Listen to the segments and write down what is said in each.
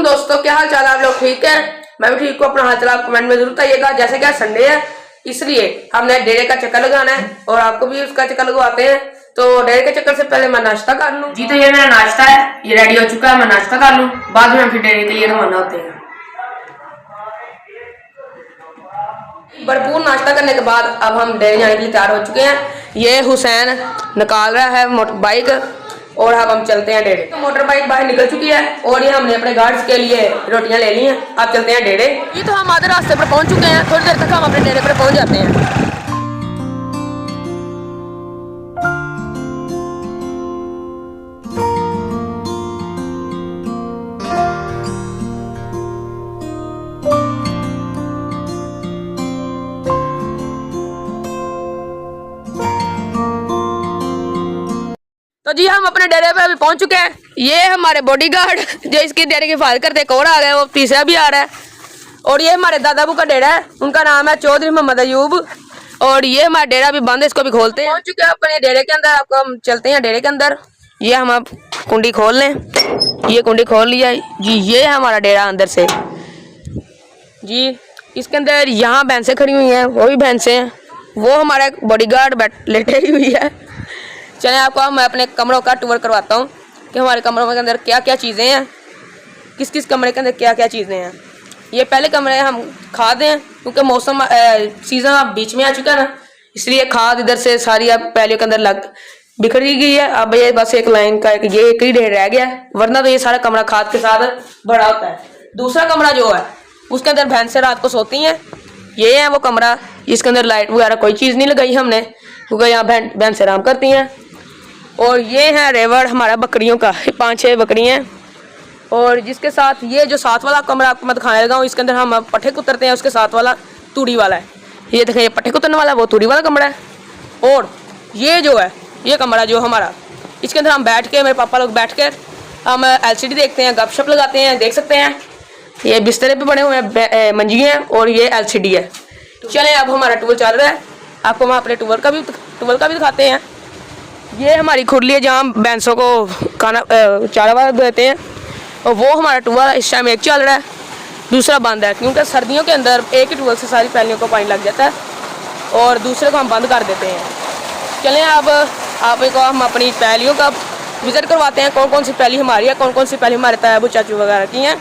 वालेकुम दोस्तों, क्या हाल चाल है? आप लोग ठीक है? मैं भी ठीक हूँ। अपना हाल चाल आप कमेंट में जरूर बताइएगा। जैसे कि आज संडे है, इसलिए हमने डेरे का चक्कर लगाना है और आपको भी उसका चक्कर लगवाते हैं। तो डेरे के चक्कर से पहले मैं नाश्ता कर लूँ। जी, तो ये मेरा नाश्ता है, ये रेडी हो चुका है। मैं नाश्ता कर लूँ, बाद में हम फिर डेरे के लिए रवाना होते हैं। भरपूर नाश्ता करने के बाद अब हम डेरे जाने के लिए तैयार हो चुके हैं। ये हुसैन निकाल रहा है मोटर बाइक और अब हम चलते हैं डेरे। तो मोटर बाइक बाहर निकल चुकी है और ये हमने अपने गार्ड्स के लिए रोटियां ले ली हैं। अब चलते हैं डेरे। ये तो हम आधे रास्ते पर पहुंच चुके हैं, थोड़ी देर तक हम अपने डेरे पर पहुंच जाते हैं। तो जी हम अपने डेरे पे अभी पहुंच चुके हैं। ये हमारे बॉडीगार्ड जो इसकी डेरे की हिफाजत करते, एक और आ गए, वो तीसरा भी आ रहा है। और ये हमारे दादाबू का डेरा है, उनका नाम है चौधरी मोहम्मद अयूब। और ये हमारा डेरा भी बंद है, इसको भी खोलते हैं। पहुंच चुके हैं अपने डेरे के अंदर। आपको हम चलते हैं डेरे के अंदर। ये हम अब कुंडी खोल लें। ये कुंडी खोल लिया जी। ये है हमारा डेरा अंदर से जी। इसके अंदर यहाँ भैंसें खड़ी हुई हैं, वो भी भैंसें हैं। वो हमारा बॉडीगार्ड लेटे हुई है। चलें आपको मैं अपने कमरों का टूर करवाता हूँ कि हमारे कमरों के अंदर क्या क्या चीज़ें हैं, किस किस कमरे के अंदर क्या क्या चीज़ें हैं। ये पहले कमरे हम खाद हैं, क्योंकि मौसम सीज़न अब बीच में आ चुका है ना, इसलिए खाद इधर से सारी अब पहले के अंदर लग बिखरी गई है। अब ये बस एक लाइन का एक ही ढेर रह गया है, वरना तो ये सारा कमरा खाद के साथ भरा होता है। दूसरा कमरा जो है उसके अंदर भैंसें रात को सोती हैं। ये है वो कमरा, इसके अंदर लाइट वगैरह कोई चीज़ नहीं लगाई हमने, क्योंकि यहाँ भैंसें आराम करती हैं। और ये है रेवड़ हमारा बकरियों का, 5-6 बकरियाँ हैं। और जिसके साथ ये जो साथ वाला कमरा आपको मैं दिखाने लगा हूँ, इसके अंदर हम पट्ठे कुतरते हैं। उसके साथ वाला तूड़ी वाला है। ये देखें, ये पट्ठे कुतरने वाला है, वो तूड़ी वाला कमरा है। और ये जो है ये कमरा जो हमारा, इसके अंदर हम बैठ के, मेरे पापा लोग बैठ कर हम LCD देखते हैं, गपशप लगाते हैं। देख सकते हैं ये बिस्तरे पे बने हुए हैं मंजिए हैं और ये LCD है। चलें अब हमारा टूर चल रहा है, आपको हम अपने टूर का भी दिखाते हैं। ये हमारी खुरली है जहाँ भैंसों को खाना चारा वारा देते हैं। और वो हमारा टूअल इस टाइम एक चल रहा है, दूसरा बंद है, क्योंकि सर्दियों के अंदर एक ही टूअल से सारी पैलियों को पानी लग जाता है और दूसरे को हम बंद कर देते हैं। चलें अब आपको हम अपनी पैलियों का विज़िट करवाते हैं, कौन कौन सी पैली हमारी है, कौन कौन सी पैली हमारे तायाबू चाचू वगैरह की हैं।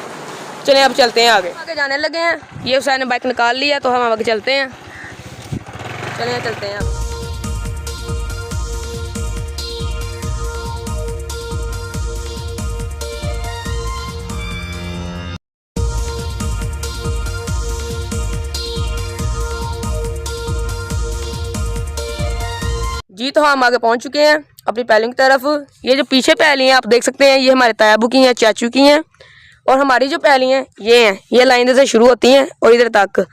चलें अब चलते हैं आगे जाने लगे हैं। ये हुसैन ने बाइक निकाल ली है, तो हम आगे चलते हैं। चलें चलते हैं अब। जी, तो हम आगे पहुंच चुके हैं अपनी पैलियों की तरफ। ये जो पीछे पैली हैं आप देख सकते हैं, ये हमारे तायाबू की हैं, चाचू की हैं। और हमारी जो पैली हैं ये हैं, ये लाइन से शुरू होती हैं और इधर तक।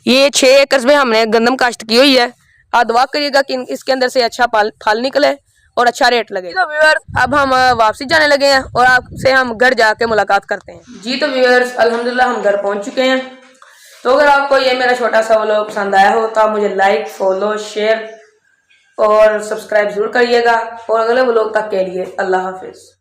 ये 6 एकड़ में हमने गंदम काश्त की हुई है। आप दुआ करिएगा कि इसके अंदर से अच्छा फल निकले और अच्छा रेट लगे। तो व्यूअर्स अब हम वापसी जाने लगे हैं और आपसे हम घर जाके मुलाकात करते हैं। जी, तो व्यूअर्स अल्हम्दुलिल्लाह हम घर पहुँच चुके हैं। तो अगर आपको ये मेरा छोटा सा व्लॉग पसंद आया हो तो आप मुझे लाइक, फॉलो, शेयर और सब्सक्राइब जरूर करिएगा। और अगले व्लॉग तक के लिए अल्लाह हाफिज।